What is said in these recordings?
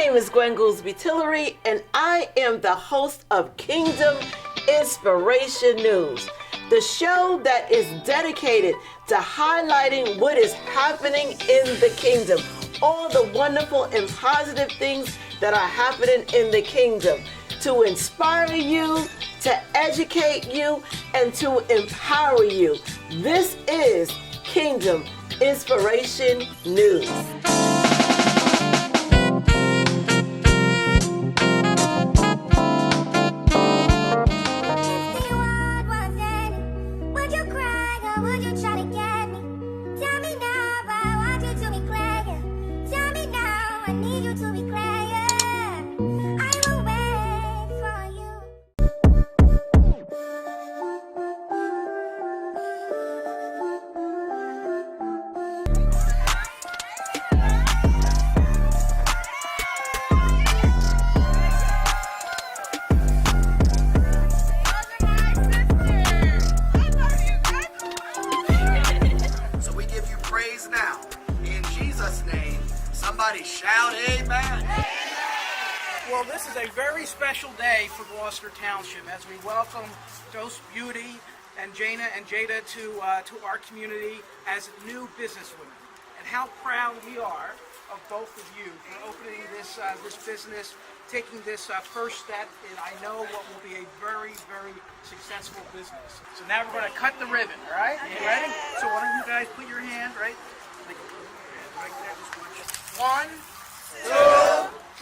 name is Gwen Goolsby-Tillery, and I am the host of Kingdom Inspiration News, the show that is dedicated to highlighting what is happening in the kingdom, all the wonderful and positive things that are happening in the kingdom, to inspire you, to educate you, and to empower you. This is Kingdom Inspiration News. Shout amen. Well, this is a very special day for Gloucester Township as we welcome Dose Beauty and Jana and Jada to our community as new businesswomen. And how proud we are of both of you for opening this business, taking this first step in I know what will be a very, very successful business. So now we're going to cut the ribbon, all right? You ready? So why don't you guys put your hand right there, just watch it. 1, 2,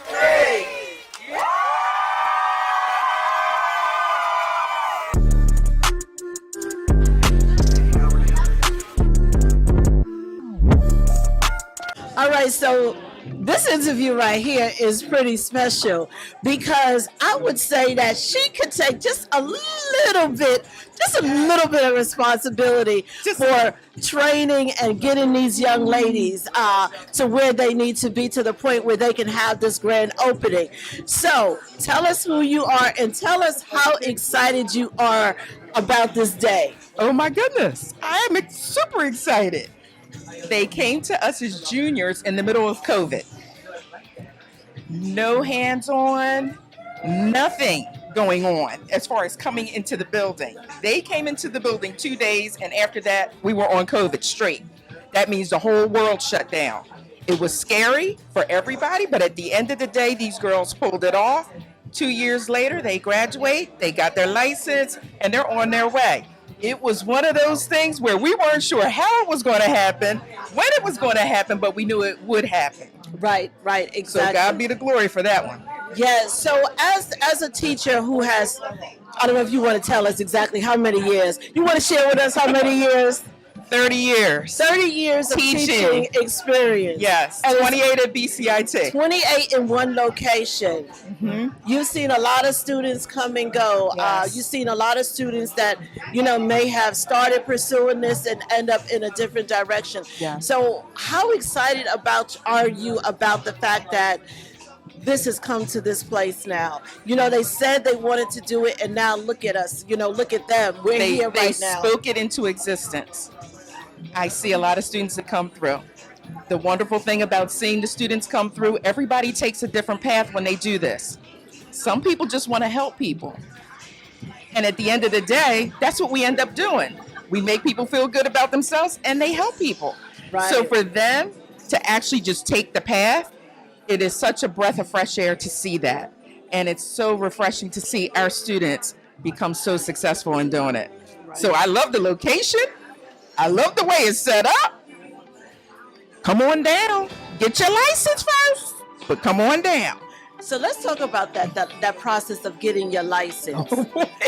3. Yeah. All right, so this interview right here is pretty special because I would say that she could take just a little bit of responsibility for training and getting these young ladies to where they need to be, to the point where they can have this grand opening. So tell us who you are and tell us how excited you are about this day. Oh my goodness, I am super excited. They came to us as juniors in the middle of COVID. No hands-on, nothing going on as far as coming into the building. They came into the building 2 days, and after that, we were on COVID straight. That means the whole world shut down. It was scary for everybody, but at the end of the day, these girls pulled it off. 2 years later, they graduate, they got their license, and they're on their way. It was one of those things where we weren't sure how it was going to happen, when it was going to happen, but we knew it would happen. Right, exactly. So God be the glory for that one. Yeah, so as a teacher who has, I don't know if you want to tell us exactly how many years. You want to share with us how many years? 30 years. 30 years of teaching experience. Yes, and 28 at BCIT. 28 in one location. Mm-hmm. You've seen a lot of students come and go. Yes. You've seen a lot of students that, may have started pursuing this and end up in a different direction. Yeah. So how excited are you about the fact that this has come to this place now? They said they wanted to do it, and now look at us. Look at them. We're here right now. They spoke it into existence. I see a lot of students that come through. The wonderful thing about seeing the students come through, everybody takes a different path when they do this. Some people just want to help people. And at the end of the day, that's what we end up doing. We make people feel good about themselves, and they help people. Right. So for them to actually just take the path, it is such a breath of fresh air to see that. And it's so refreshing to see our students become so successful in doing it. Right. So I love the location. I love the way it's set up. Come on down. Get your license first, but come on down. So let's talk about that process of getting your license.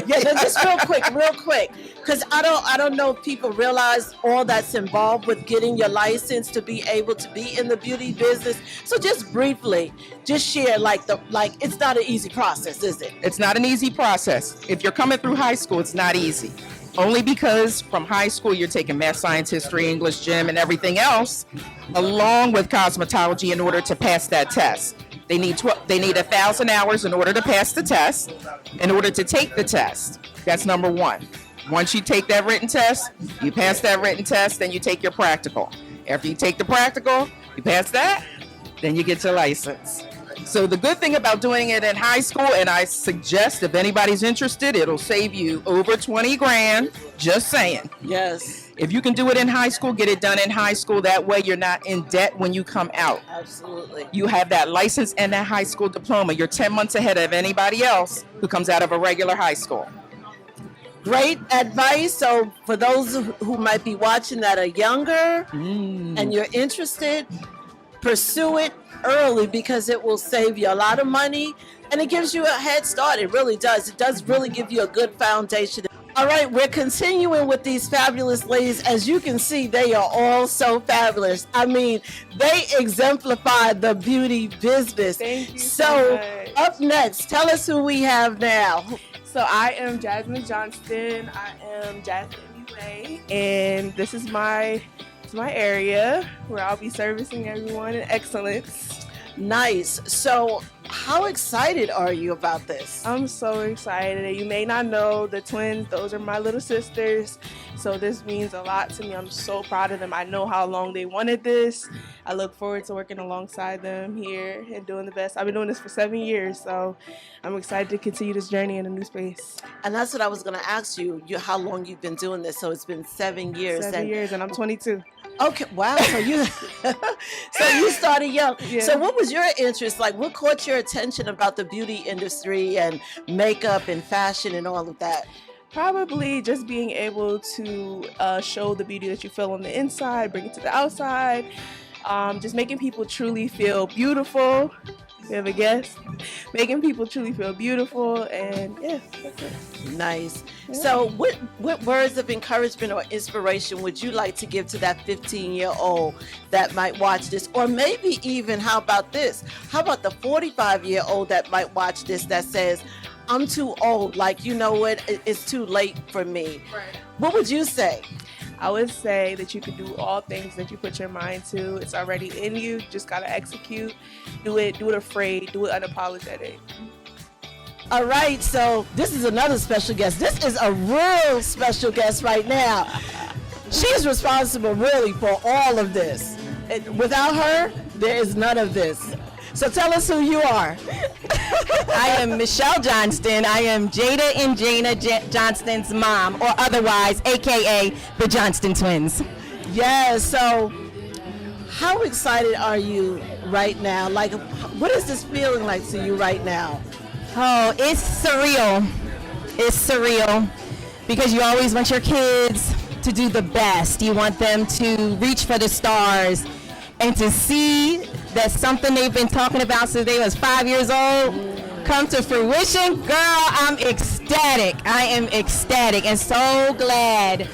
Yeah, just real quick, because I don't know if people realize all that's involved with getting your license to be able to be in the beauty business. So just briefly, just share it's not an easy process, is it? It's not an easy process. If you're coming through high school, it's not easy. Only because from high school, you're taking math, science, history, English, gym, and everything else, along with cosmetology in order to pass that test. They need 1,000 hours in order to pass the test, in order to take the test. That's number one. Once you take that written test, you pass that written test, then you take your practical. After you take the practical, you pass that, then you get your license. So the good thing about doing it in high school, and I suggest if anybody's interested, it'll save you over 20 grand. Just saying. Yes. If you can do it in high school, get it done in high school. That way you're not in debt when you come out. Absolutely. You have that license and that high school diploma. You're 10 months ahead of anybody else who comes out of a regular high school. Great advice. So for those who might be watching that are younger and you're interested, pursue it early because it will save you a lot of money and it gives you a head start. It really does. It does really give you a good foundation. All right, we're continuing with these fabulous ladies. As you can see, they are all so fabulous. I mean, they exemplify the beauty business. Thank you so much. Up next, tell us who we have now. So I am Jasmine Johnston. I am Jasmine UA, and this is my area where I'll be servicing everyone in excellence. Nice. So how excited are you about this? I'm so excited. You may not know the twins. Those are my little sisters. So this means a lot to me. I'm so proud of them. I know how long they wanted this. I look forward to working alongside them here and doing the best. I've been doing this for 7 years, so I'm excited to continue this journey in a new space. And that's what I was going to ask you, how long you've been doing this. So it's been 7 years. 7 years, and I'm 22. Okay, wow. So you started young. Yeah. So what was your interest? Like, what caught your attention about the beauty industry and makeup and fashion and all of that? Probably just being able to show the beauty that you feel on the inside, bring it to the outside, just making people truly feel beautiful. We have a guest. Making people truly feel beautiful, and yeah, that's it. Nice. Yeah. So what words of encouragement or inspiration would you like to give to that 15-year-old that might watch this? Or maybe even, how about this? How about the 45-year-old that might watch this that says, I'm too old, like, you know what, it's too late for me. Right. What would you say? I would say that you can do all things that you put your mind to. It's already in you. Just gotta execute. Do it afraid. Do it unapologetic. All right, so this is another special guest. This is a real special guest right now. She's responsible really for all of this. Without her, there is none of this. So tell us who you are. I am Michelle Johnston. I am Jada and Jana Johnston's mom, or otherwise, AKA the Johnston twins. Yes, so how excited are you right now? Like, what is this feeling like to you right now? Oh, it's surreal. It's surreal because you always want your kids to do the best. You want them to reach for the stars, and to see that something they've been talking about since they was 5 years old come to fruition. Girl, I'm ecstatic. I am ecstatic and so glad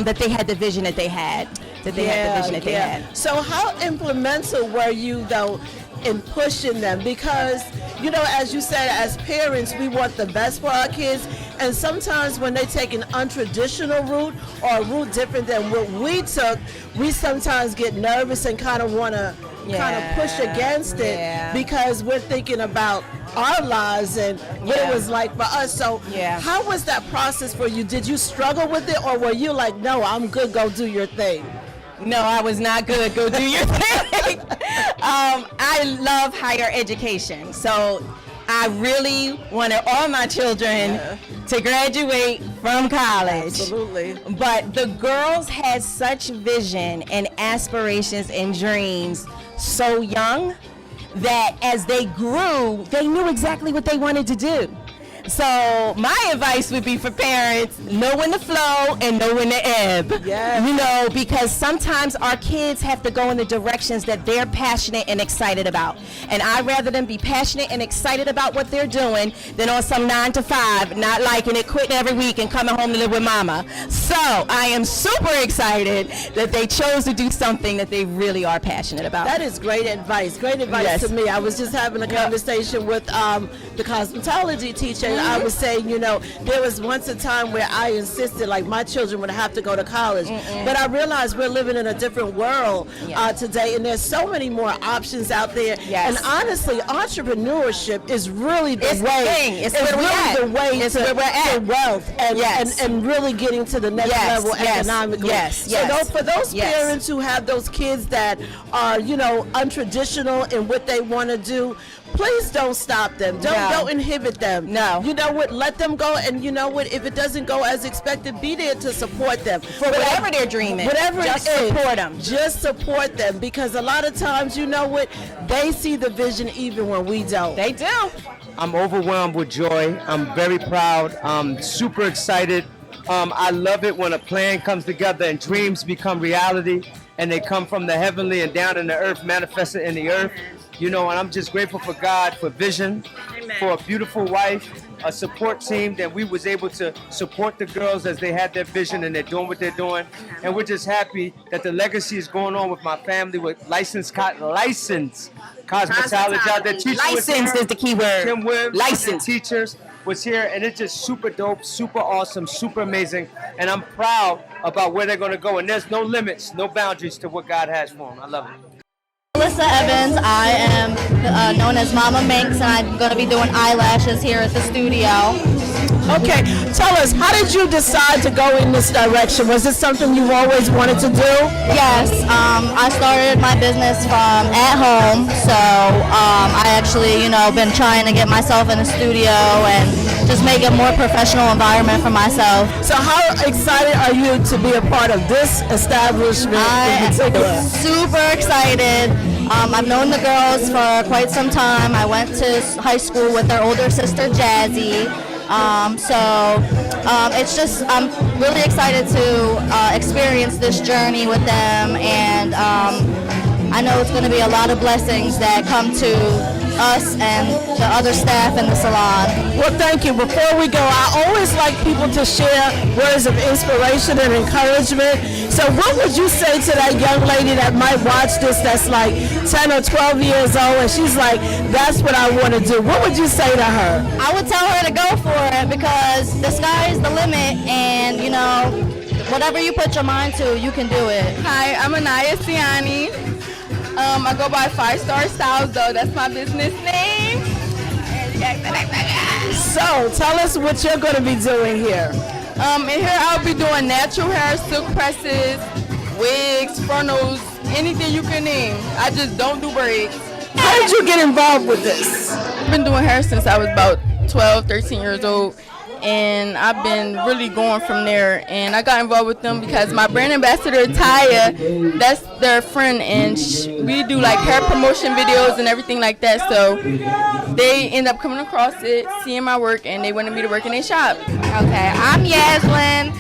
that they had the vision that they had. They had. So how implemental were you, though, in pushing them? Because, you know, as you said, as parents, we want the best for our kids. And sometimes when they take an untraditional route or a route different than what we took, we sometimes get nervous and kind of want to push against it because we're thinking about our lives and what it was like for us. So how was that process for you? Did you struggle with it, or were you like, no, I'm good, go do your thing? No, I was not good. Go do your thing. I love higher education. So I really wanted all my children to graduate from college. Absolutely. But the girls had such vision and aspirations and dreams so young that as they grew, they knew exactly what they wanted to do. So my advice would be for parents, know when to flow and know when to ebb. Yes. You know, because sometimes our kids have to go in the directions that they're passionate and excited about. And I'd rather them be passionate and excited about what they're doing than on some 9 to 5, not liking it, quitting every week and coming home to live with mama. So I am super excited that they chose to do something that they really are passionate about. That is great advice. Great advice to me. I was just having a conversation with the cosmetology teacher. And I was saying, you know, there was once a time where I insisted, like, my children would have to go to college. But I realized we're living in a different world today, and there's so many more options out there. Yes. And honestly, entrepreneurship is really the way. It's where we're at. The way It's where we're at. to wealth and really getting to the next level economically. So for those parents who have those kids that are, you know, untraditional in what they want to do, please don't stop them. Don't inhibit them. No. You know what? Let them go. And you know what? If it doesn't go as expected, be there to support them. For whatever they're dreaming. Whatever just it is, support them. Just support them, because a lot of times, you know what? They see the vision even when we don't. They do. I'm overwhelmed with joy. I'm very proud. I'm super excited. I love it when a plan comes together and dreams become reality, and they come from the heavenly and down in the earth, manifested in the earth. You know, and I'm just grateful for God, for vision, for a beautiful wife, a support team that we was able to support the girls as they had their vision and they're doing what they're doing. And we're just happy that the legacy is going on with my family with licensed cosmetology out there. Licensed is the key word. Kim Wibbs, Licensed. teachers was here, and it's just super dope, super awesome, super amazing. And I'm proud about where they're going to go. And there's no limits, no boundaries to what God has for them. I love it. Melissa Evans. I am known as Mama Minx, and I'm going to be doing eyelashes here at the studio. Okay, tell us, how did you decide to go in this direction? Was it something you always wanted to do? Yes, I started my business from at home, so I actually, been trying to get myself in the studio and just make a more professional environment for myself. So how excited are you to be a part of this establishment in particular? Super excited. I've known the girls for quite some time. I went to high school with their older sister, Jazzy. It's just, I'm really excited to experience this journey with them, and I know it's going to be a lot of blessings that come to us and the other staff in the salon. Well, thank you. Before we go, I always like people to share words of inspiration and encouragement. So what would you say to that young lady that might watch this that's like 10 or 12 years old and she's like, that's what I want to do? What would you say to her? I would tell her to go for it, because the sky is the limit, and whatever you put your mind to, you can do it. Hi, I'm Anaya Siani. I go by 5 Star Styles, though. That's my business name. So tell us what you're going to be doing here. In here, I'll be doing natural hair, silk presses, wigs, frontals, anything you can name. I just don't do braids. How did you get involved with this? I've been doing hair since I was about 12, 13 years old. And I've been really going from there. And I got involved with them because my brand ambassador, Taya, that's their friend, and we do like hair promotion videos and everything like that. So they end up coming across it, seeing my work, and they wanted me to work in their shop. Okay, I'm Yaslin,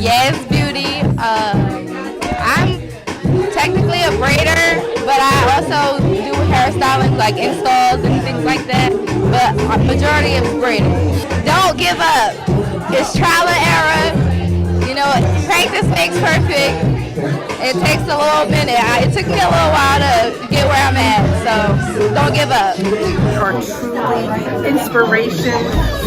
Yaz Beauty. I'm technically a braider, but I also do hairstyling, like installs and things like that. But majority is braiding. Don't give up. It's trial and error. Practice makes perfect. It takes a little minute. It took me a little while to get where I'm at, so don't give up. Are truly inspiration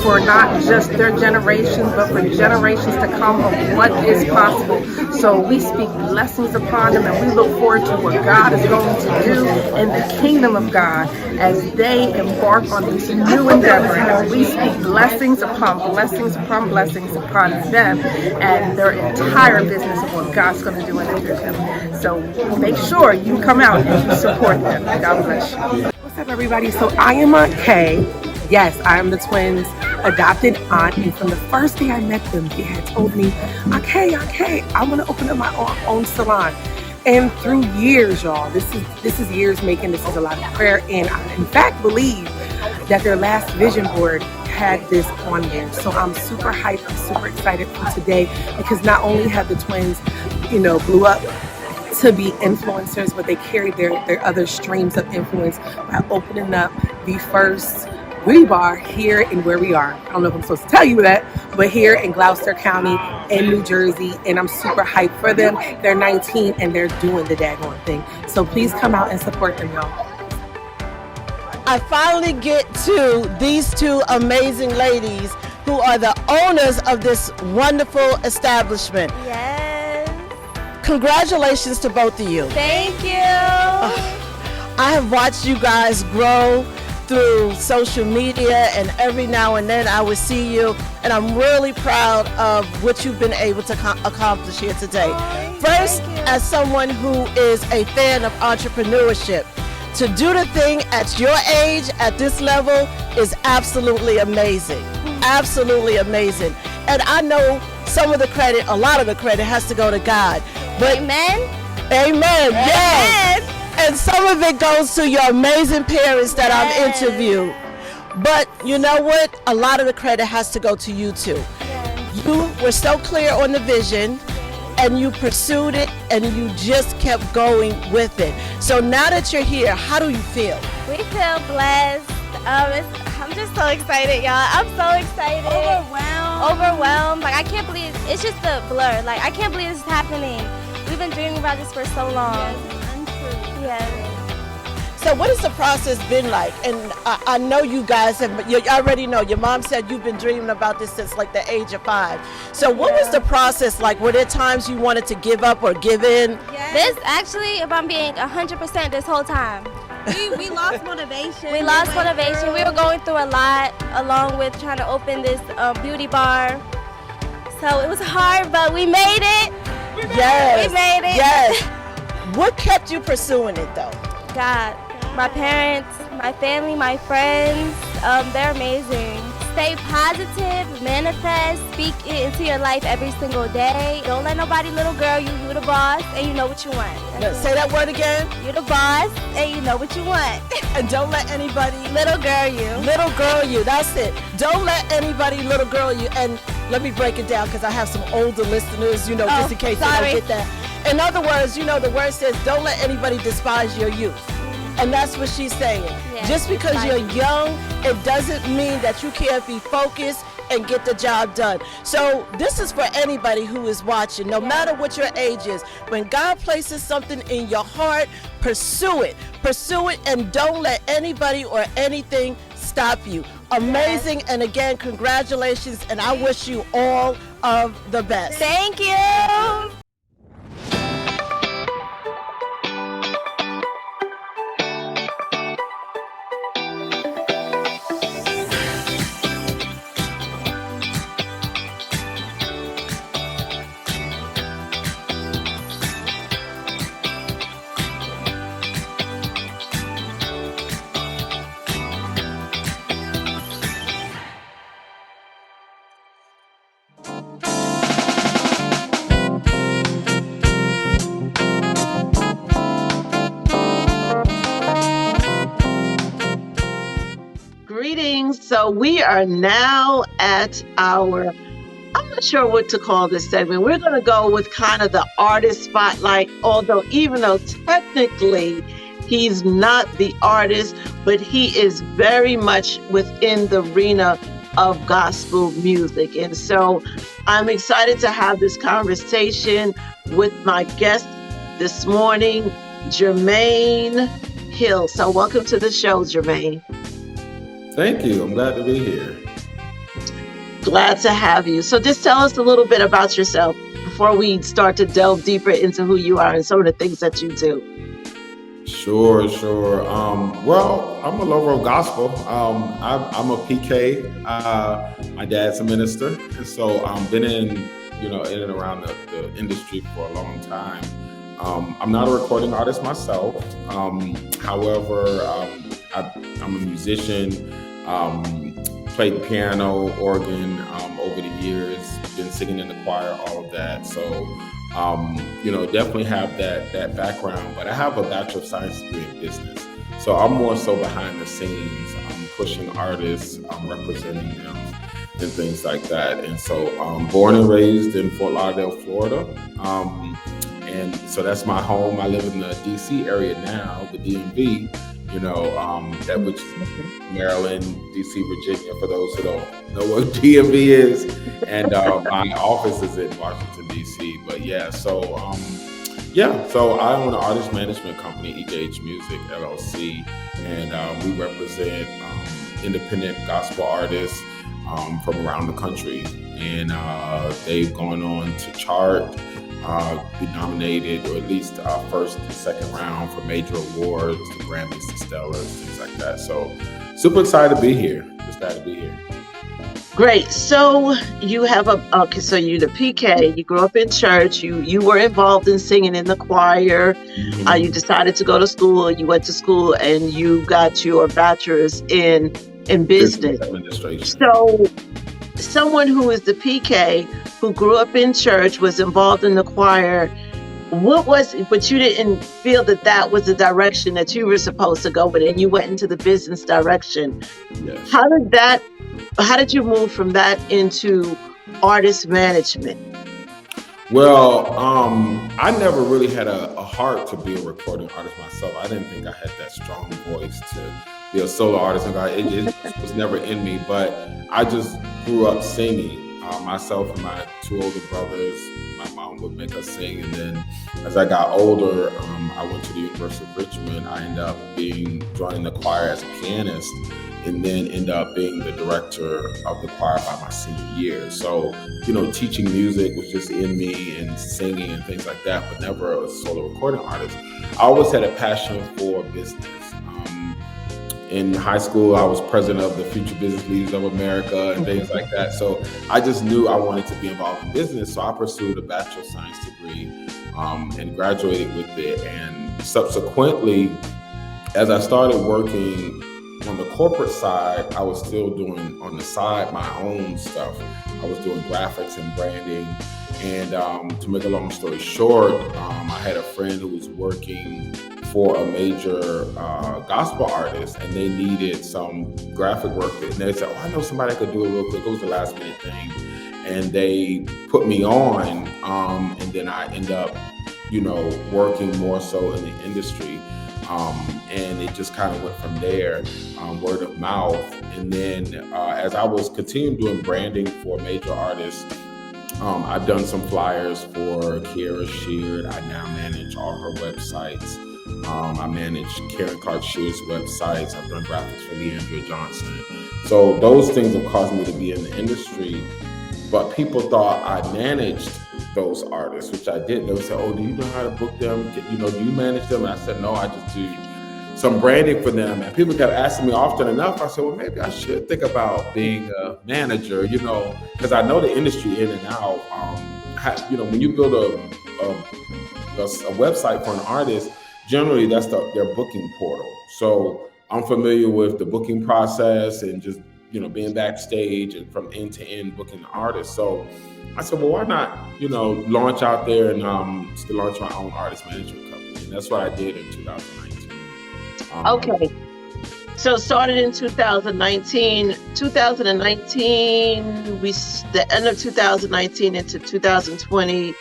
for not just their generation, but for generations to come of what is possible. So we speak blessings upon them, and we look forward to what God is going to do in the kingdom of God as they embark on these new endeavors. And we speak blessings upon blessings upon blessings upon them and their entire business of what God's going to do in them. So make sure you come out and you support them. God bless you. What's up, everybody? So I am Aunt Kay. Yes, I am the twins' adopted aunt, and from the first day I met them, they had told me, okay, I want to open up my own salon. And through years, y'all, this is years making. This is a lot of prayer, and I in fact believe that their last vision board had this on there. So I'm super hyped, I'm super excited for today, because not only have the twins, blew up to be influencers, but they carried their other streams of influence by opening up the first beauty bar here in where we are. I don't know if I'm supposed to tell you that, but here in Gloucester County in New Jersey, and I'm super hyped for them. They're 19 and they're doing the daggone thing. So please come out and support them, y'all. I finally get to these two amazing ladies who are the owners of this wonderful establishment. Yes. Congratulations to both of you. Thank you. I have watched you guys grow through social media, and every now and then I would see you, and I'm really proud of what you've been able to accomplish here today. First, as someone who is a fan of entrepreneurship, to do the thing at your age, at this level, is absolutely amazing. Absolutely amazing. And I know some of the credit, a lot of the credit has to go to God. But Amen. Amen. Yes. And some of it goes to your amazing parents that I've interviewed. But you know what? A lot of the credit has to go to you too. You were so clear on the vision, and you pursued it, and you just kept going with it. So now that you're here, how do you feel? We feel blessed. I'm just so excited, y'all. I'm so excited. Overwhelmed. Like, I can't believe it's just a blur. Like, I can't believe this is happening. We've been dreaming about this for so long. Yes, untrue. Yeah. So what has the process been like? And I know you guys have, you already know, your mom said you've been dreaming about this since like the age of 5. So what was the process like? Were there times you wanted to give up or give in? This actually, if I'm being 100% this whole time. We lost motivation. We lost motivation. We were going through a lot, along with trying to open this beauty bar. So it was hard, but we made it. Yes. We made it. Yes. What kept you pursuing it though? God, my parents, my family, my friends, they're amazing. Stay positive, manifest, speak it into your life every single day. Don't let nobody, little girl, you the boss, and you know what you want. Say that word again. You're the boss, and you know what you want. And don't let anybody, little girl you. Little girl you, that's it. Don't let anybody little girl you. And let me break it down because I have some older listeners, just in case they don't get that. In other words, the word says don't let anybody despise your youth. And that's what she's saying. Yeah, just because you're young, it doesn't mean that you can't be focused and get the job done. So this is for anybody who is watching, no matter what your age is. When God places something in your heart, pursue it. Pursue it, and don't let anybody or anything stop you. Amazing. And again, congratulations, and I wish you all of the best. Thank you. Greetings. So we are now at our, I'm not sure what to call this segment. We're going to go with kind of the artist spotlight, even though technically he's not the artist, but he is very much within the arena of gospel music. And so I'm excited to have this conversation with my guest this morning, Jermaine Hill. So welcome to the show, Jermaine. Thank you. I'm glad to be here. Glad to have you. So just tell us a little bit about yourself before we start to delve deeper into who you are and some of the things that you do. Sure. Well, I'm a lover of gospel. I'm a PK. My dad's a minister, and so I've been in and around the industry for a long time. I'm not a recording artist myself. However, I'm a musician, played piano, organ over the years, been singing in the choir, all of that. So, definitely have that background, but I have a Bachelor of Science degree in business. So I'm more so behind the scenes. I'm pushing artists, I'm representing them and things like that. And so born and raised in Fort Lauderdale, Florida. And so that's my home. I live in the DC area now, the DMV. That which is Maryland, DC, Virginia, for those who don't know what DMV is. And my office is in Washington, DC. But so I own an artist management company, EJH Music, LLC. And we represent independent gospel artists from around the country. And they've gone on to chart, be nominated, or at least first and second round for major awards, the Grammys, the Stellars, things like that. So super excited to be here. Just glad to be here. Great. So you have okay. So you're the PK. You grew up in church. You were involved in singing in the choir. You decided to go to school. You went to school and you got your bachelor's in business. Business administration. So someone who is the PK who grew up in church was involved in the choir. But you didn't feel that that was the direction that you were supposed to go, but then you went into the business direction. Yes. How did you move from that into artist management? Well, I never really had a heart to be a recording artist myself. I didn't think I had that strong voice to be a solo artist, and it was never in me. But I just grew up singing. Myself and my two older brothers, my mom would make us sing, and then as I got older, I went to the University of Richmond. I ended up joining the choir as a pianist, and then end up being the director of the choir by my senior year. So, teaching music was just in me, and singing and things like that, but never a solo recording artist. I always had a passion for business. In high school, I was president of the Future Business Leaders of America and things like that. So I just knew I wanted to be involved in business. So I pursued a Bachelor of Science degree and graduated with it. And subsequently, as I started working on the corporate side, I was still doing on the side my own stuff. I was doing graphics and branding. And to make a long story short, I had a friend who was working for a major gospel artist, and they needed some graphic work. And they said, I know somebody could do it real quick. It was the last minute thing. And they put me on, and then I end up, working more so in the industry. And it just kind of went from there, word of mouth. And then as I was continuing doing branding for major artists, I've done some flyers for Kiara Sheard. I now manage all her websites. I manage Karen Clark Sheard's websites. I've done graphics for Leandra Johnson. So those things have caused me to be in the industry. But people thought I managed those artists, which I didn't. They would say, do you know how to book them? Do you manage them? And I said, no, I just do some branding for them. And people kept asking me often enough. I said, well, maybe I should think about being a manager, because I know the industry in and out. When you build a website for an artist, generally that's their booking portal. So I'm familiar with the booking process and just, being backstage and from end to end booking the artists. So I said, well, why not, launch out there and launch my own artist management company. And that's what I did in 2019. Okay. So it started in 2019. 2019, the end of 2019 into 2020,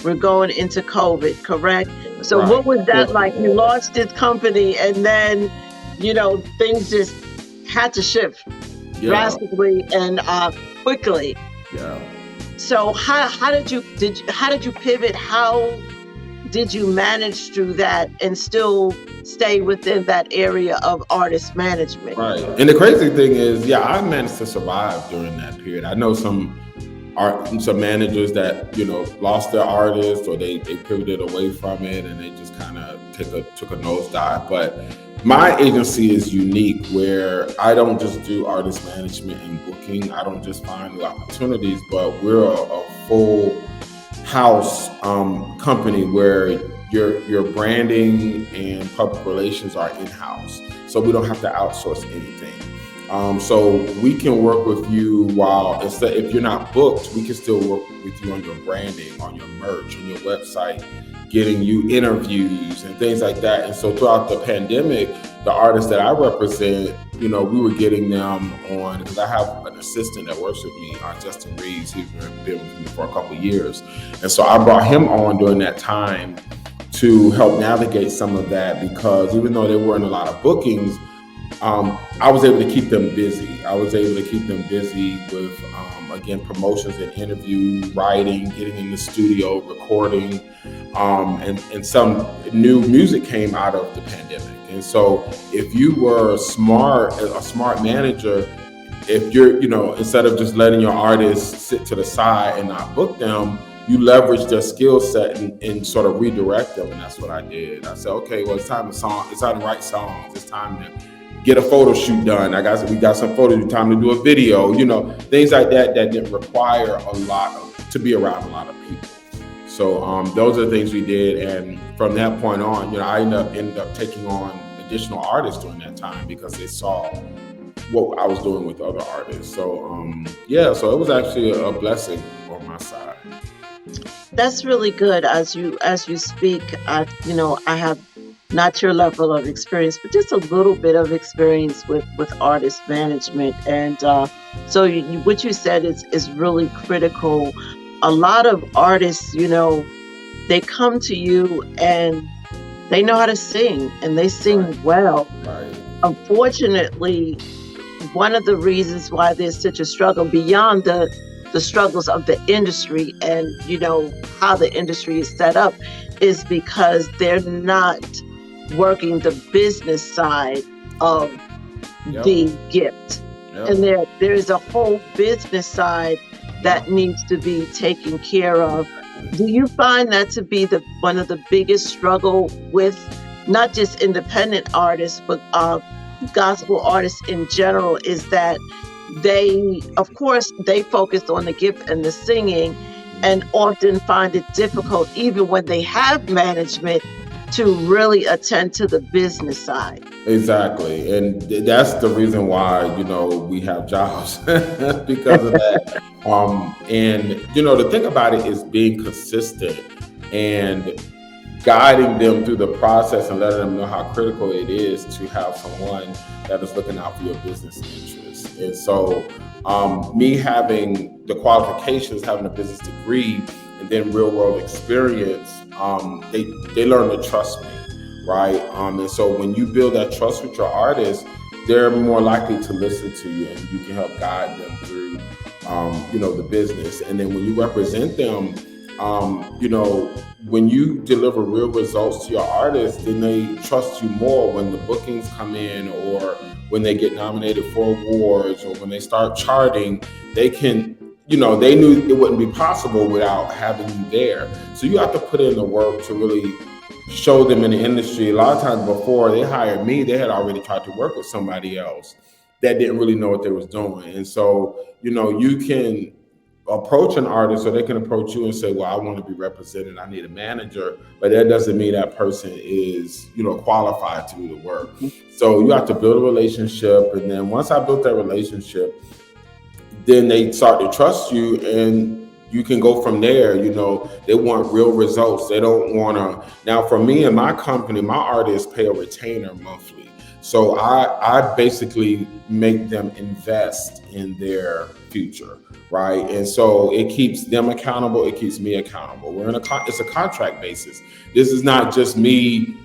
we're going into COVID, correct? So Right. what was that like? You launched this company and then, things just had to shift drastically and quickly. Yeah. So how did you pivot? How did you manage through that and still stay within that area of artist management? Right. And the crazy thing is, I managed to survive during that period. I know some managers that, lost their artists or they pivoted away from it and they just kind of took a nosedive. But my agency is unique where I don't just do artist management and booking. I don't just find new opportunities, but we're a full house company where your branding and public relations are in-house. So we don't have to outsource anything. So we can work with you if you're not booked, we can still work with you on your branding, on your merch, on your website, getting you interviews and things like that. And so throughout the pandemic, the artists that I represent, we were getting them on, because I have an assistant that works with me, Justin Reeves. He's been with me for a couple of years. And so I brought him on during that time to help navigate some of that, because even though there weren't a lot of bookings, I was able to keep them busy. I was able to keep them busy with, again, promotions and interview, writing, getting in the studio, recording, and some new music came out of the pandemic. And so if you were a smart manager, if you're, instead of just letting your artists sit to the side and not book them, you leverage their skill set and sort of redirect them. And that's what I did. I said, okay, well, it's time to write songs. It's time to get a photo shoot done. We got some photo time to do a video, things like that didn't require to be around a lot of people. So those are the things we did, and from that point on, I ended up taking on additional artists during that time because they saw what I was doing with other artists. So so it was actually a blessing on my side. That's really good. As you speak, I have not your level of experience, but just a little bit of experience with artist management, and so what you said is really critical. A lot of artists, they come to you and they know how to sing, and they sing well. Right. Unfortunately, one of the reasons why there's such a struggle beyond the struggles of the industry and how the industry is set up is because they're not working the business side of the gift. And there is a whole business side that needs to be taken care of. Do you find that to be one of the biggest struggle with not just independent artists, but gospel artists in general, is that they focus on the gift and the singing and often find it difficult, even when they have management, to really attend to the business side? Exactly. And that's the reason why, we have jobs because of that. And, the thing about it is being consistent and guiding them through the process and letting them know how critical it is to have someone that is looking out for your business interests. And so me having the qualifications, having a business degree, and then real world experience, they learn to trust me, right? And so when you build that trust with your artists, they're more likely to listen to you, and you can help guide them through, the business. And then when you represent them, when you deliver real results to your artists, then they trust you more when the bookings come in, or when they get nominated for awards, or when they start charting. They can, they knew it wouldn't be possible without having you there. So you have to put in the work to really show them in the industry. A lot of times before they hired me, they had already tried to work with somebody else that didn't really know what they was doing. And so, you can approach an artist, or they can approach you and say, well, I want to be represented, I need a manager, but that doesn't mean that person is, qualified to do the work. So you have to build a relationship, and then once I built that relationship, then they start to trust you, and you can go from there. They want real results. They don't want to. Now, for me and my company, my artists pay a retainer monthly. So I basically make them invest in their future, right? And so it keeps them accountable. It keeps me accountable. It's a contract basis. This is not just me,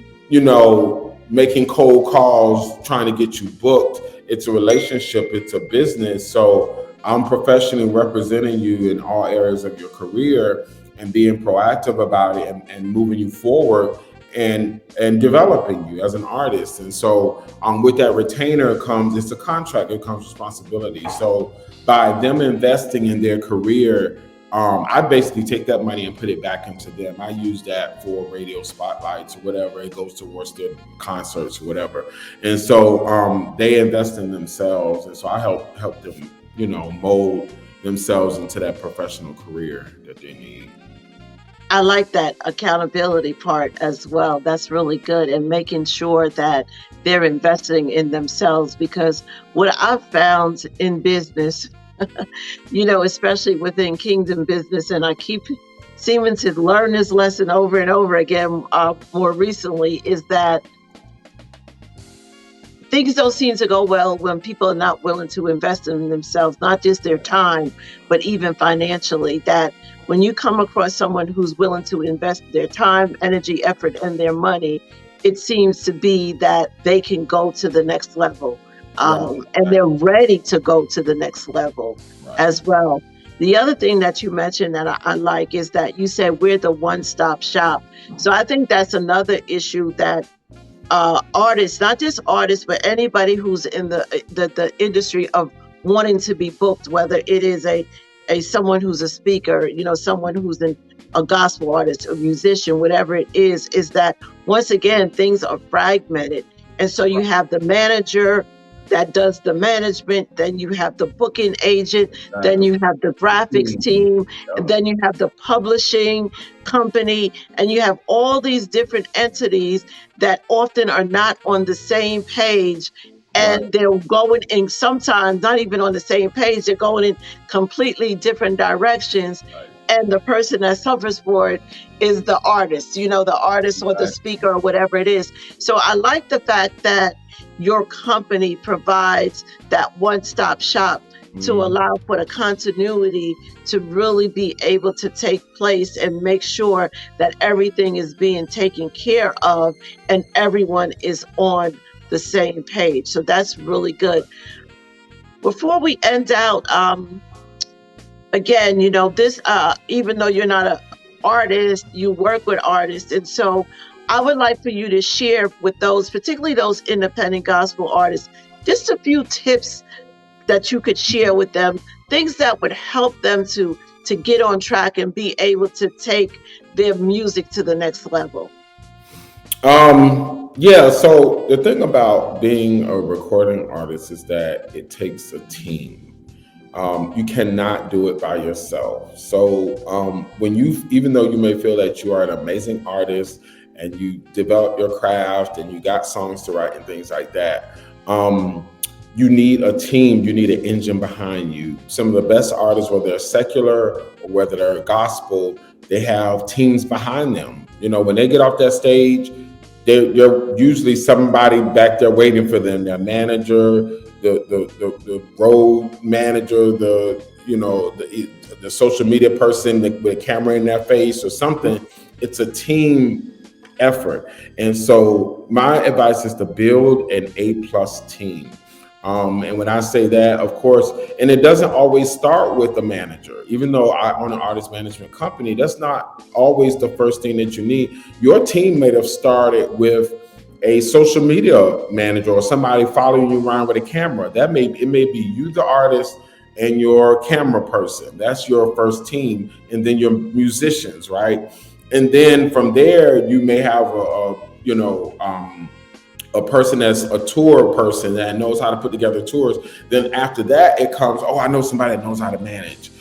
making cold calls, trying to get you booked. It's a relationship. It's a business. So I'm professionally representing you in all areas of your career and being proactive about it, and moving you forward, and developing you as an artist. And so with that retainer it's a contract, it comes responsibility. So by them investing in their career, I basically take that money and put it back into them. I use that for radio spotlights or whatever. It goes towards their concerts or whatever. And so they invest in themselves. And so I help them, mold themselves into that professional career that they need. I like that accountability part as well. That's really good, and making sure that they're investing in themselves, because what I've found in business, especially within Kingdom business, and I keep seeming to learn this lesson over and over again more recently, is that things don't seem to go well when people are not willing to invest in themselves, not just their time, but even financially. That when you come across someone who's willing to invest their time, energy, effort, and their money, it seems to be that they can go to the next level. And they're ready to go to the next level as well. The other thing that you mentioned that I like is that you said we're the one-stop shop. So I think that's another issue that artists, not just artists, but anybody who's in the industry of wanting to be booked, whether it is a someone who's a speaker, someone who's a gospel artist, a musician, whatever it is that once again, things are fragmented. And so you have the manager that does the management, then you have the booking agent, then you have the graphics team, and then you have the publishing company, and you have all these different entities that often are not on the same page. And they're going in sometimes not even on the same page, they're going in completely different directions. And the person that suffers for it is the artist, the artist or the speaker or whatever it is. So I like the fact that your company provides that one-stop shop to allow for the continuity to really be able to take place and make sure that everything is being taken care of and everyone is on the same page. So that's really good. Before we end out, again, this, even though you're not an artist, you work with artists. And so I would like for you to share with those, particularly those independent gospel artists, just a few tips that you could share with them, things that would help them to get on track and be able to take their music to the next level. Yeah, so the thing about being a recording artist is that it takes a team. You cannot do it by yourself. So even though you may feel that you are an amazing artist and you develop your craft and you got songs to write and things like that, you need a team, you need an engine behind you. Some of the best artists, whether they're secular or whether they're gospel, they have teams behind them. When they get off that stage, they're usually somebody back there waiting for them, their manager, the road manager, the social media person with a camera in their face or something. It's a team effort. And so my advice is to build an A+ team. And when I say that, of course, and it doesn't always start with the manager. Even though I own an artist management company, that's not always the first thing that you need. Your team may have started with a social media manager or somebody following you around with a camera. It may be you, the artist, and your camera person. That's your first team, and then your musicians, right? And then from there, you may have a person that's a tour person that knows how to put together tours. Then after that, it comes, I know somebody that knows how to manage.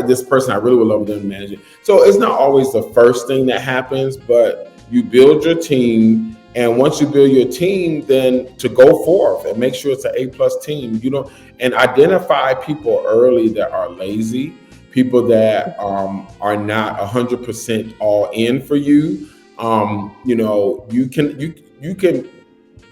This person, I really would love them to manage it. So it's not always the first thing that happens, but you build your team. And once you build your team, then to go forth and make sure it's an A+ team, and identify people early that are lazy, people that are not 100% all in for you. You can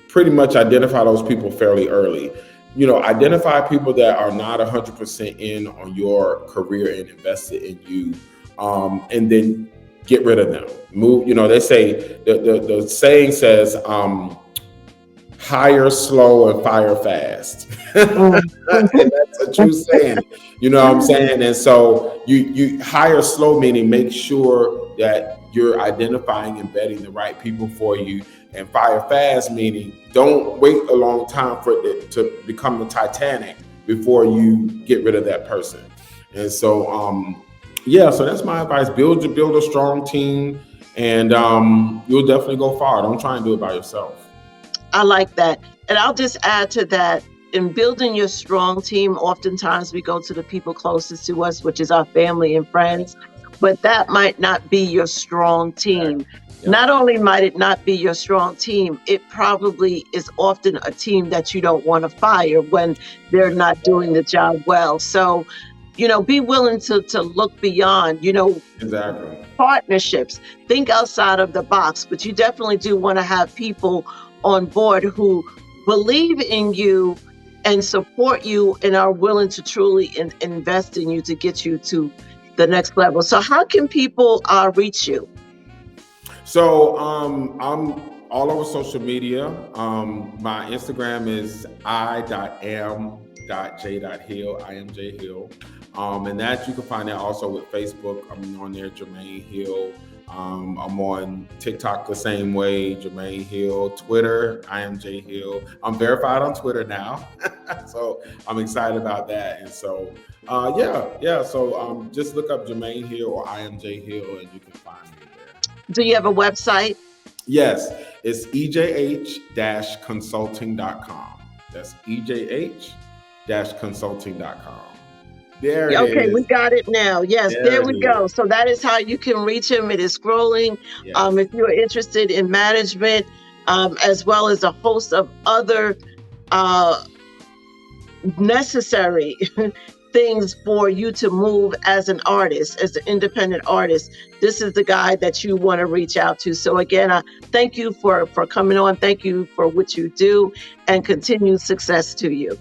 pretty much identify those people fairly early. Identify people that are not 100% in on your career and invested in you, and then get rid of them. Move. They say the saying says, hire slow and fire fast. And that's a true saying. You know what I'm saying? And so you hire slow, meaning make sure that you're identifying and vetting the right people for you. And fire fast, meaning don't wait a long time for it to become the Titanic before you get rid of that person. And so, so that's my advice. Build a strong team, and you'll definitely go far. Don't try and do it by yourself. I like that. And I'll just add to that, in building your strong team, oftentimes we go to the people closest to us, which is our family and friends, but that might not be your strong team. Yeah. Not only might it not be your strong team, it probably is often a team that you don't want to fire when they're not doing the job well. So, be willing to look beyond, exactly. Partnerships, think outside of the box, but you definitely do want to have people on board who believe in you and support you and are willing to truly invest in you to get you to the next level. So how can people reach you? So I'm all over social media. My Instagram is i.am.j.hill, I-M-J-Hill. And that you can find that also with Facebook. I'm on there, Jermaine Hill. I'm on TikTok the same way, Jermaine Hill. Twitter, I.M.J. Hill. I'm verified on Twitter now. So I'm excited about that. And so, So just look up Jermaine Hill or I.M.J. Hill and you can find me there. Do you have a website? Yes, It's ejh-consulting.com. That's ejh-consulting.com. There it Okay, we is. got it now. Yes, There there it we is. go. So that is how you can reach him. It is scrolling. Yes. If you're interested in management, as well as a host of other uh, necessary things for you to move as an artist, as an independent artist, this is the guy that you want to reach out to. So again, thank you for coming on. Thank you for what you do, and continued success to you.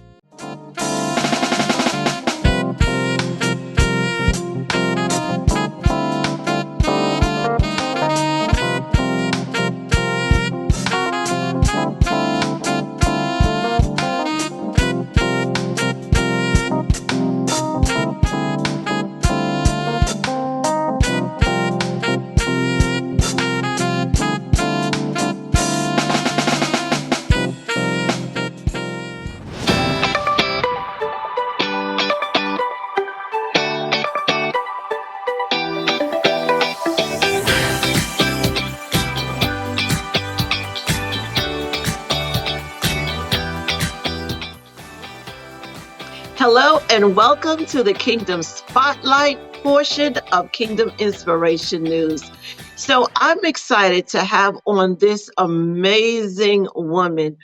Hello and welcome to the Kingdom Spotlight portion of Kingdom Inspiration News. So I'm excited to have on this amazing woman.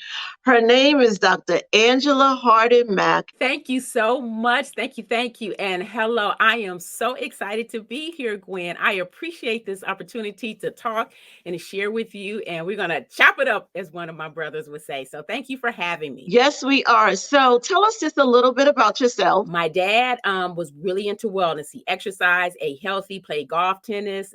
Her name is Dr. Angela Hardin Mack. Thank you so much. Thank you. Thank you. And hello, I am so excited to be here, Gwen. I appreciate this opportunity to talk and to share with you. And we're going to chop it up, as one of my brothers would say. So thank you for having me. Yes, we are. So tell us just a little bit about yourself. My dad was really into wellness. He exercised, ate healthy, played golf, tennis,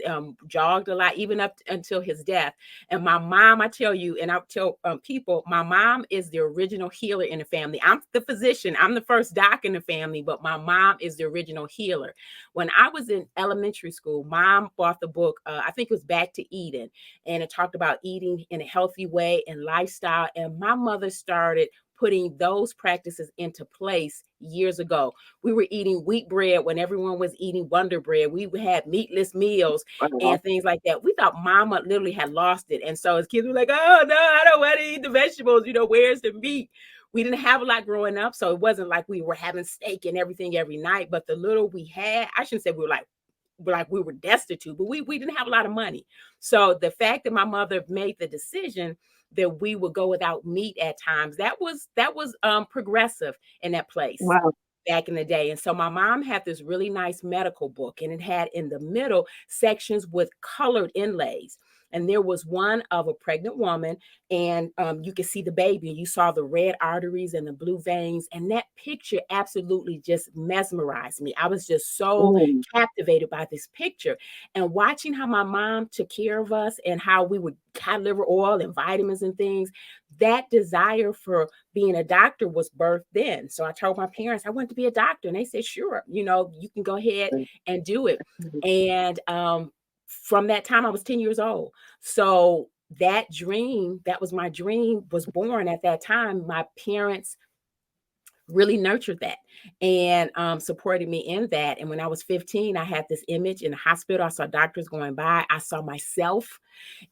jogged a lot, even up until his death. And my mom, I tell you, and I tell people, my mom is the original healer in the family. I'm the physician. I'm the first doc in the family, but my mom is the original healer. When I was in elementary school, mom bought the book, I think it was Back to Eden, and it talked about eating in a healthy way and lifestyle. And my mother started putting those practices into place years ago. We were eating wheat bread when everyone was eating Wonder Bread. We had meatless meals and things like that. We thought mama literally had lost it. And so as kids were like, oh no, I don't want to eat the vegetables. Where's the meat? We didn't have a lot growing up. So it wasn't like we were having steak and everything every night. But the little we had, I shouldn't say we were destitute, but we didn't have a lot of money. So the fact that my mother made the decision that we would go without meat at times, that was progressive in that place. Wow. Back in the day. And so my mom had this really nice medical book, and it had in the middle sections with colored inlays. And there was one of a pregnant woman, and you could see the baby, and you saw the red arteries and the blue veins. And that picture absolutely just mesmerized me. I was just so captivated by this picture, and watching how my mom took care of us and how we would cod liver oil and vitamins and things. That desire for being a doctor was birthed then. So I told my parents I wanted to be a doctor, and they said, sure, you can go ahead and do it. And from that time, I was 10 years old. So that dream, that was my dream, was born at that time. My parents really nurtured that and supported me in that. And when I was 15, I had this image in the hospital. I saw doctors going by. I saw myself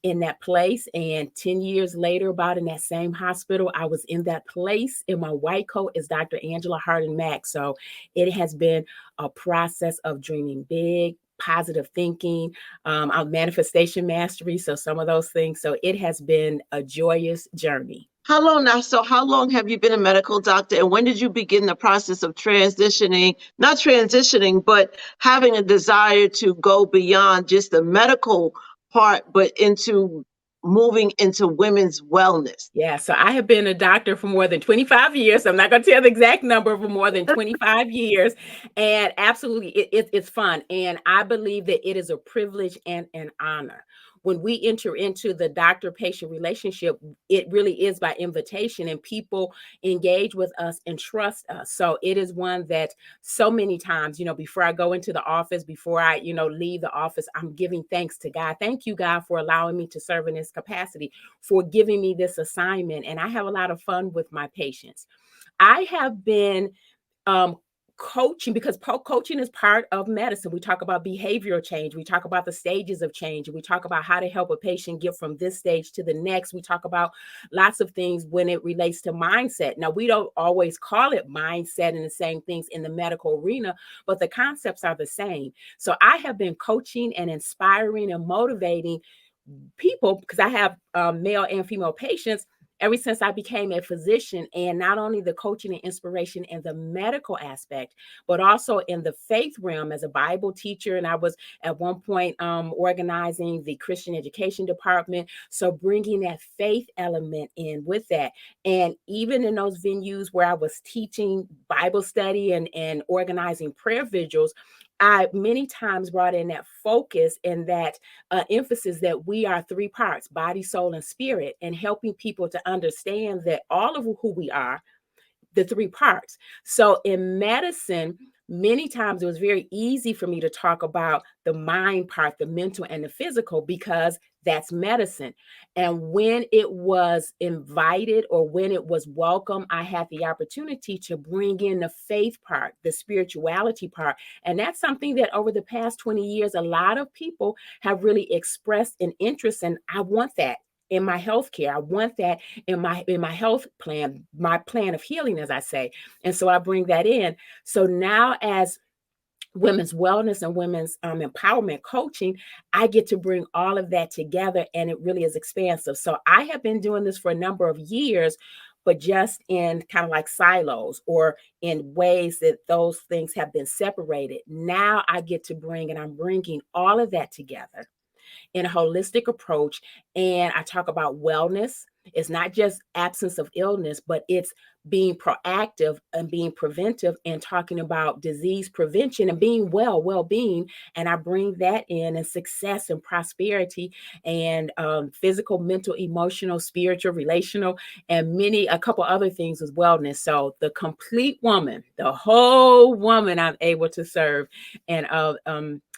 in that place. And 10 years later, about in that same hospital, I was in that place, and my white coat is Dr. Angela Hardin Mack. So it has been a process of dreaming big, positive thinking, manifestation mastery. So some of those things. So it has been a joyous journey. How long now? So how long have you been a medical doctor, and when did you begin the process of not transitioning, but having a desire to go beyond just the medical part, but into moving into women's wellness? Yeah, so I have been a doctor for more than 25 years. I'm not going to tell the exact number, for more than 25 years. And absolutely, it's fun. And I believe that it is a privilege and an honor. When we enter into the doctor-patient relationship, it really is by invitation, and people engage with us and trust us. So it is one that so many times, before I go into the office, before I, leave the office, I'm giving thanks to God. Thank you, God, for allowing me to serve in this capacity, for giving me this assignment. And I have a lot of fun with my patients. I have been coaching, because coaching is part of medicine. We talk about behavioral change. We talk about the stages of change. We talk about how to help a patient get from this stage to the next. We talk about lots of things when it relates to mindset. Now, we don't always call it mindset and the same things in the medical arena, but the concepts are the same. So I have been coaching and inspiring and motivating people, because I have male and female patients, ever since I became a physician. And not only the coaching and inspiration in the medical aspect, but also in the faith realm as a Bible teacher. And I was at one point organizing the Christian education department. So bringing that faith element in with that. And even in those venues where I was teaching Bible study and organizing prayer vigils, I many times brought in that focus and that emphasis that we are three parts: body, soul, and spirit, and helping people to understand that all of who we are, the three parts. So in medicine, many times it was very easy for me to talk about the mind part, the mental and the physical, because that's medicine. And when it was invited or when it was welcome, I had the opportunity to bring in the faith part, the spirituality part. And that's something that over the past 20 years, a lot of people have really expressed an interest in. I want that in my healthcare. I want that in my health plan, my plan of healing, as I say. And so I bring that in. So now, as women's wellness and women's empowerment coaching, I get to bring all of that together, and it really is expansive. So I have been doing this for a number of years, but just in kind of like silos or in ways that those things have been separated. Now I get to bring, and I'm bringing all of that together in a holistic approach. And I talk about wellness. It's not just absence of illness, but it's being proactive and being preventive and talking about disease prevention and being well-being. And I bring that in, and success and prosperity and physical, mental, emotional, spiritual, relational, and a couple other things as wellness. So the complete woman, the whole woman, I'm able to serve. And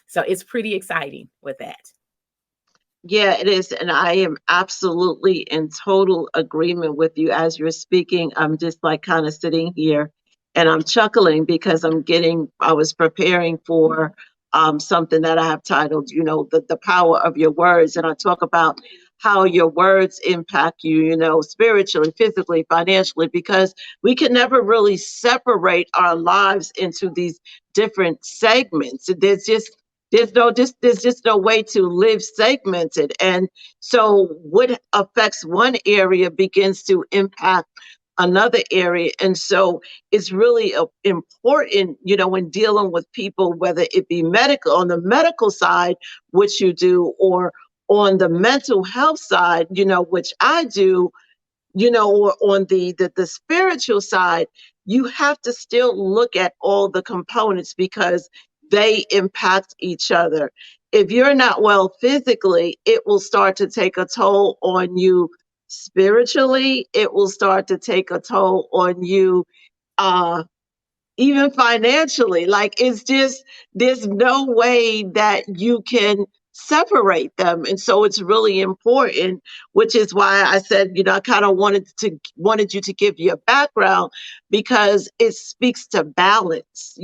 so it's pretty exciting with that. Yeah, it is. And I am absolutely in total agreement with you as you're speaking. I'm just like kind of sitting here and I'm chuckling because I was preparing for something that I have titled, the power of your words. And I talk about how your words impact you, spiritually, physically, financially, because we can never really separate our lives into these different segments. There's just no way to live segmented. And so what affects one area begins to impact another area. And so it's really important, when dealing with people, whether it be medical, on the medical side, which you do, or on the mental health side, which I do, or on the spiritual side, you have to still look at all the components because they impact each other. If you're not well physically, it will start to take a toll on you spiritually. It will start to take a toll on you uh, even financially. Like it's just, there's no way that you can separate them. And so it's really important, which is why I said, I kind of wanted you to give your background because it speaks to balance,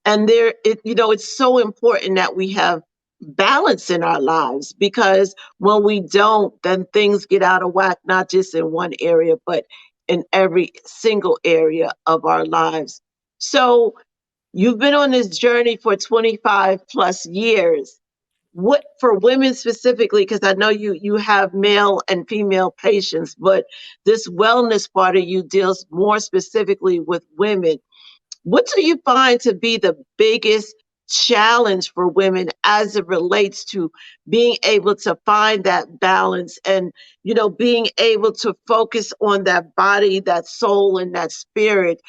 and it's so important that we have balance in our lives, because when we don't, then things get out of whack, not just in one area, but in every single area of our lives. So you've been on this journey for 25 plus years. What for women specifically, because I know you have male and female patients, but this wellness part of you deals more specifically with women. What do you find to be the biggest challenge for women as it relates to being able to find that balance and, being able to focus on that body, that soul, and that spirit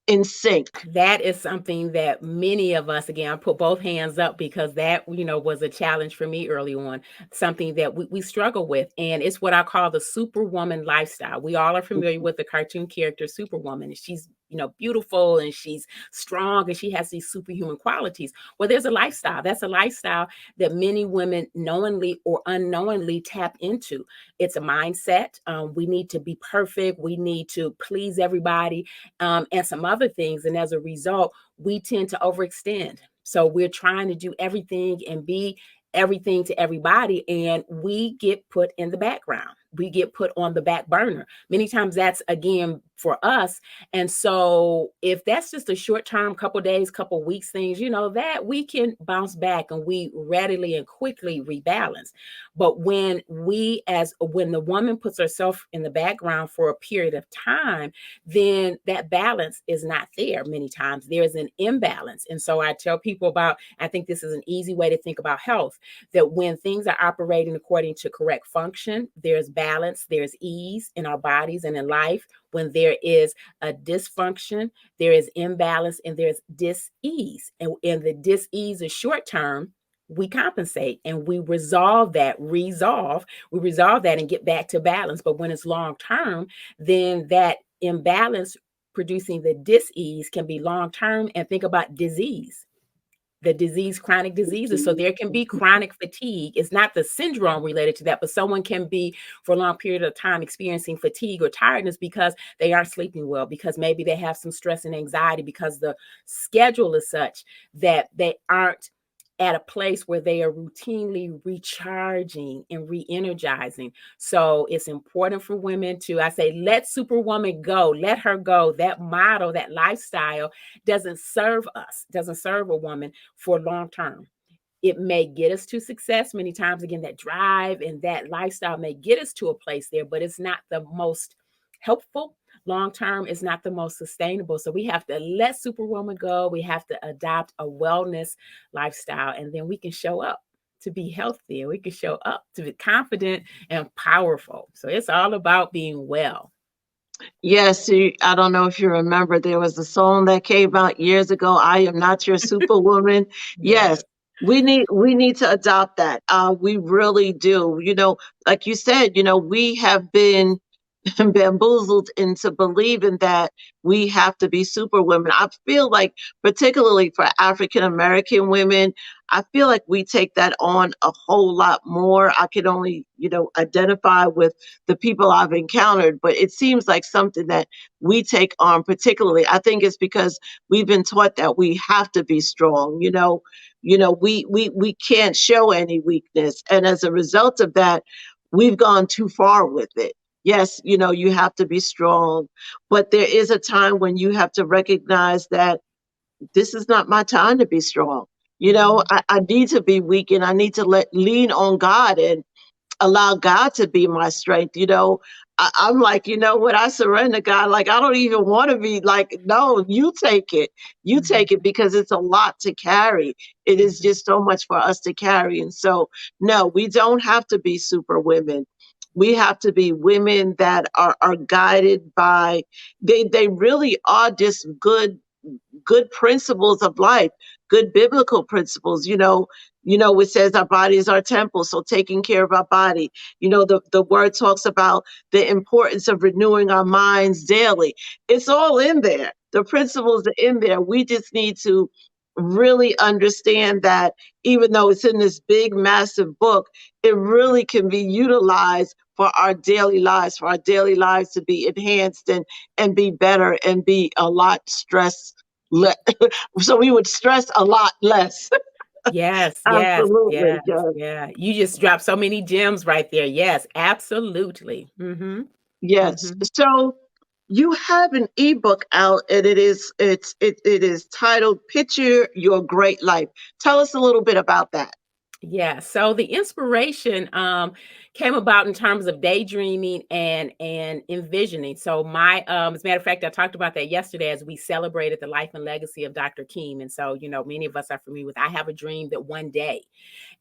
in sync? That is something that many of us, again, I put both hands up because that, was a challenge for me early on, something that we struggle with. And it's what I call the superwoman lifestyle. We all are familiar with the cartoon character Superwoman. And she's beautiful and she's strong and she has these superhuman qualities. Well, there's a lifestyle. That's a lifestyle that many women knowingly or unknowingly tap into. It's a mindset. We need to be perfect. We need to please everybody, and some other things. And as a result, we tend to overextend. So we're trying to do everything and be everything to everybody, and we get put in the background. We get put on the back burner. Many times that's again for us. And so if that's just a short term, couple days, couple weeks things, that we can bounce back and we readily and quickly rebalance. But when the woman puts herself in the background for a period of time, then that balance is not there. Many times there's an imbalance. And so I tell people I think this is an easy way to think about health, that when things are operating according to correct function, there's balance, there's ease in our bodies and in life. When there is a dysfunction, there is imbalance and there's dis-ease. And the dis-ease is short term. We compensate and we resolve that and get back to balance. But when it's long term, then that imbalance producing the dis-ease can be long term. And think about disease. The disease, chronic diseases. So there can be chronic fatigue. It's not the syndrome related to that, but someone can be for a long period of time experiencing fatigue or tiredness because they aren't sleeping well, because maybe they have some stress and anxiety, because the schedule is such that they aren't at a place where they are routinely recharging and re-energizing. So it's important for women to, I say, let Superwoman go, let her go. That model, that lifestyle doesn't serve us, doesn't serve a woman for long term. It may get us to success many times. Again, that drive and that lifestyle may get us to a place there, but it's not the most helpful. Long term is not the most sustainable. So we have to let Superwoman go. We have to adopt a wellness lifestyle, and then we can show up to be healthy, and we can show up to be confident and powerful. So it's all about being well. Yes, I don't know if you remember, there was a song that came out years ago, I Am Not Your Superwoman. Yes, we need to adopt that. We really do. Like you said, we have been bamboozled into believing that we have to be super women. I feel like, particularly for African American women, I feel like we take that on a whole lot more. I can only, identify with the people I've encountered, but it seems like something that we take on particularly. I think it's because we've been taught that we have to be strong. We can't show any weakness, and as a result of that, we've gone too far with it. Yes, you have to be strong, but there is a time when you have to recognize that this is not my time to be strong. I need to be weak, and I need to lean on God and allow God to be my strength. I'm like, when I surrender, God, like, I don't even want to be like, no, you take it. You take it, because it's a lot to carry. It is just so much for us to carry. And so, no, we don't have to be super women. We have to be women that are guided by, they really are just good principles of life, good biblical principles. It says our body is our temple, so taking care of our body. The word talks about the importance of renewing our minds daily. It's all in there. The principles are in there. We just need to really understand that even though it's in this big, massive book, it really can be utilized for our daily lives, to be enhanced and be better and be a lot so we would stress a lot less. Yes, yes, Absolutely. yes, yeah. You just dropped so many gems right there. Yes, absolutely. Yes. So you have an ebook out, and it is titled Picture Your Great Life. Tell us a little bit about that. Yeah. So the inspiration came about in terms of daydreaming and envisioning. So as a matter of fact, I talked about that yesterday as we celebrated the life and legacy of Dr. King. And so, many of us are familiar with, I have a dream that one day.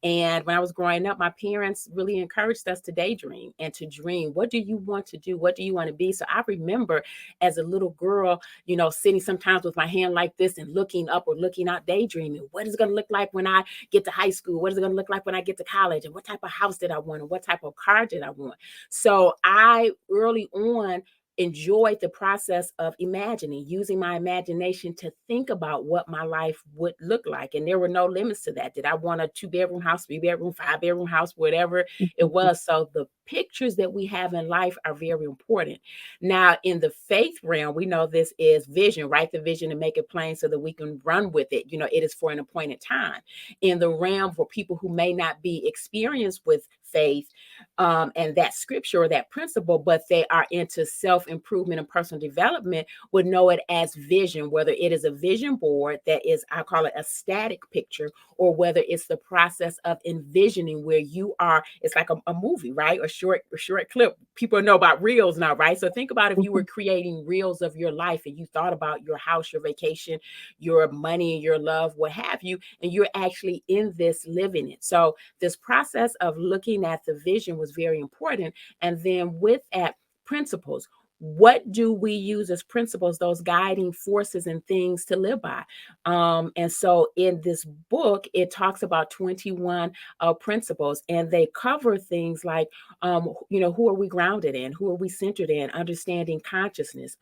And when I was growing up, my parents really encouraged us to daydream and to dream. What do you want to do? What do you want to be? So I remember as a little girl, sitting sometimes with my hand like this and looking up or looking out, daydreaming. What is it going to look like when I get to high school? What is it going to look like when I get to college? And what type of house did I want? And what type of car did I want? So I early on enjoyed the process of imagining, using my imagination to think about what my life would look like. And there were no limits to that. Did I want a 2-bedroom house, 3-bedroom, 5-bedroom house, whatever it was? So the pictures that we have in life are very important. Now, in the faith realm, we know this is vision, write the vision and make it plain so that we can run with it. It is for an appointed time. In the realm for people who may not be experienced with faith, and that scripture or that principle, but they are into self-improvement and personal development, would know it as vision, whether it is a vision board that is, I call it a static picture, or whether it's the process of envisioning where you are, it's like a movie, right? A short clip. People know about reels now, right? So think about if you were creating reels of your life and you thought about your house, your vacation, your money, your love, what have you, and you're actually in this living it. So this process of looking at the vision was very important. And then with that, principles. What do we use as principles, those guiding forces and things to live by? And so in this book, it talks about 21 principles, and they cover things like, who are we grounded in? Who are we centered in? Understanding consciousness.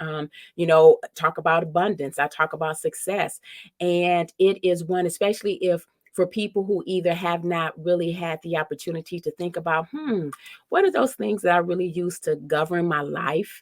Talk about abundance. I talk about success. And it is one, especially if for people who either have not really had the opportunity to think about, what are those things that I really use to govern my life?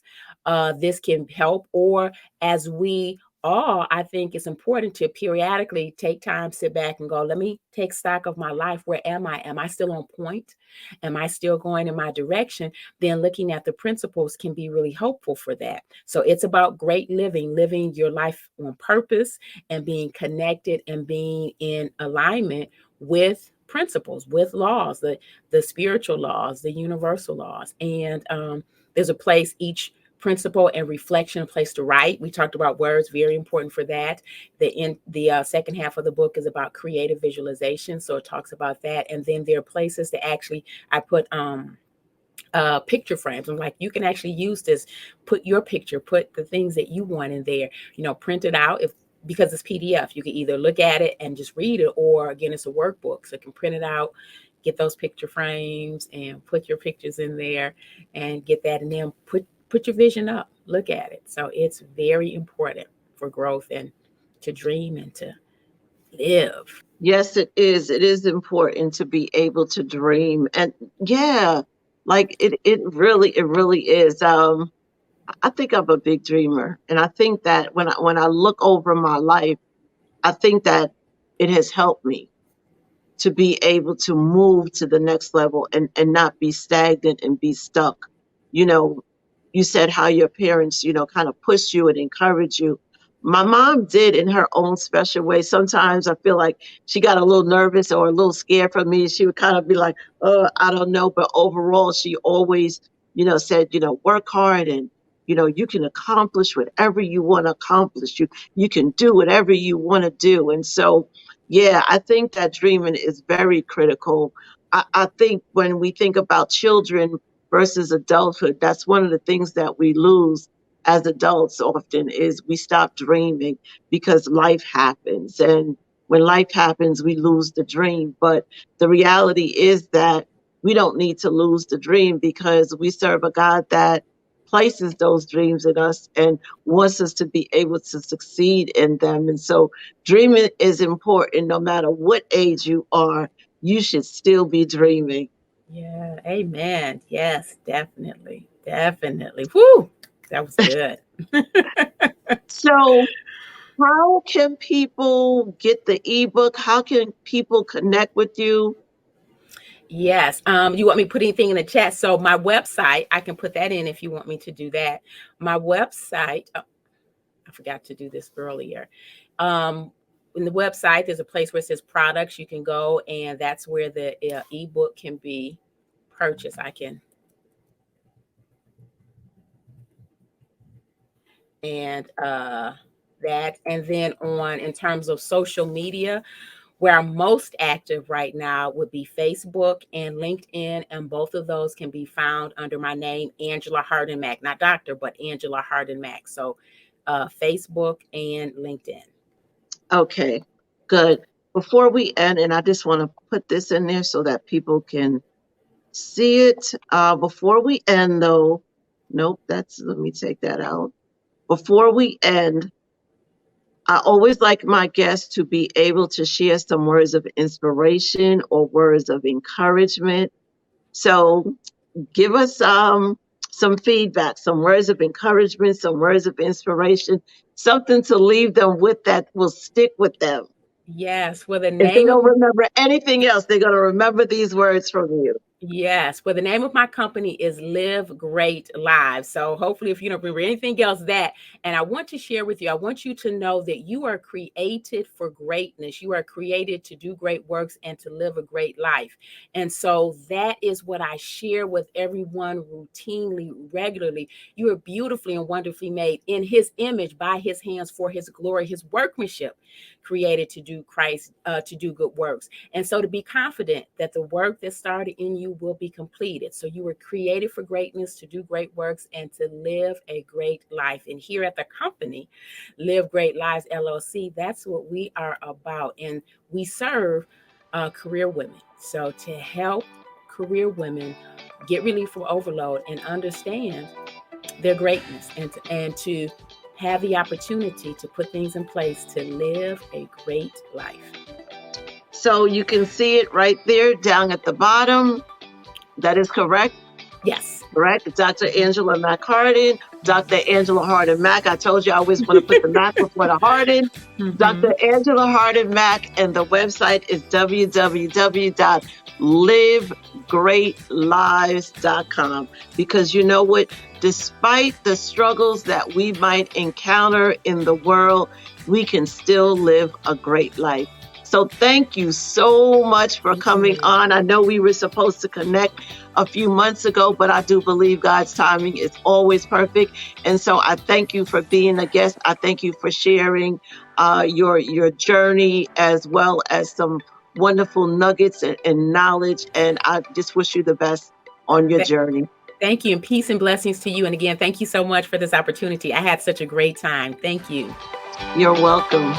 This can help. Or as we all, I think it's important to periodically take time, sit back and go, let me take stock of my life. Where am I? Am I still on point? Am I still going in my direction? Then looking at the principles can be really helpful for that. So it's about great living your life on purpose and being connected and being in alignment with principles, with laws, the spiritual laws, the universal laws. And there's a place, each principle and reflection, a place to write. We talked about words, very important for that. The second half of the book is about creative visualization, so it talks about that. And then there are places to actually, I put picture frames. I'm like, you can actually use this, put your picture, put the things that you want in there, print it out. Because it's PDF, you can either look at it and just read it, or again, it's a workbook, so you can print it out, get those picture frames and put your pictures in there and get that, and then put your vision up, look at it. So it's very important for growth and to dream and to live. Yes, it is. It is important to be able to dream. And yeah, like it really is. I think I'm a big dreamer. And I think that when I look over my life, I think that it has helped me to be able to move to the next level and not be stagnant and be stuck. You know, you said how your parents, kind of push you and encourage you. My mom did in her own special way. Sometimes I feel like she got a little nervous or a little scared for me. She would kind of be like, I don't know. But overall, she always, said, work hard and, you can accomplish whatever you want to accomplish. You can do whatever you want to do. And so, yeah, I think that dreaming is very critical. I think when we think about children versus adulthood, that's one of the things that we lose as adults often is we stop dreaming because life happens. And when life happens, we lose the dream. But the reality is that we don't need to lose the dream because we serve a God that places those dreams in us and wants us to be able to succeed in them. And so dreaming is important no matter what age you are. You should still be dreaming. Yeah, amen. Yes, definitely. Definitely. Whoo, that was good. So, how can people get the ebook? How can people connect with you? Yes. You want me to put anything in the chat? So my website, I can put that in if you want me to do that. My website, I forgot to do this earlier. In the website, there's a place where it says products. You can go, and that's where the ebook can be purchased. I can. And that, and then in terms of social media, where I'm most active right now would be Facebook and LinkedIn, and both of those can be found under my name, Angela Hardin Mack, not doctor, but Angela Hardin Mack. So Facebook and LinkedIn. Okay, good. Before we end, and I just want to put this in there so that people can see it. Before we end, though, Nope, let me take that out. Before we end, I always like my guests to be able to share some words of inspiration or words of encouragement. So give us some feedback, some words of encouragement, some words of inspiration, something to leave them with that will stick with them. Yes, well, the If they name of don't remember anything else, they're going to remember these words from you. Yes. Well, the name of my company is Live Great Lives. So hopefully, if you don't remember anything else, that. And I want to share with you, I want you to know that you are created for greatness. You are created to do great works and to live a great life. And so that is what I share with everyone routinely, regularly. You are beautifully and wonderfully made in his image, by his hands, for his glory, his workmanship, created to do to do good works. And so to be confident that the work that started in you will be completed. So you were created for greatness, to do great works, and to live a great life. And here at the company, Live Great Lives LLC, that's what we are about. And we serve career women. So to help career women get relief from overload and understand their greatness, and to have the opportunity to put things in place to live a great life. So you can see it right there down at the bottom. That is correct? Yes. Correct. Dr. Angela Mack Hardin, Dr. Angela Hardin Mack. I told you I always want to put the Mack before the Hardin. Dr. Angela Hardin Mack, and the website is www.livegreatlives.com. Because you know what? Despite the struggles that we might encounter in the world, we can still live a great life. So thank you so much for coming on. I know we were supposed to connect a few months ago, but I do believe God's timing is always perfect. And so I thank you for being a guest. I thank you for sharing your journey, as well as some wonderful nuggets and knowledge. And I just wish you the best on your journey. Thank you, and peace and blessings to you. And again, thank you so much for this opportunity. I had such a great time. Thank you. You're welcome.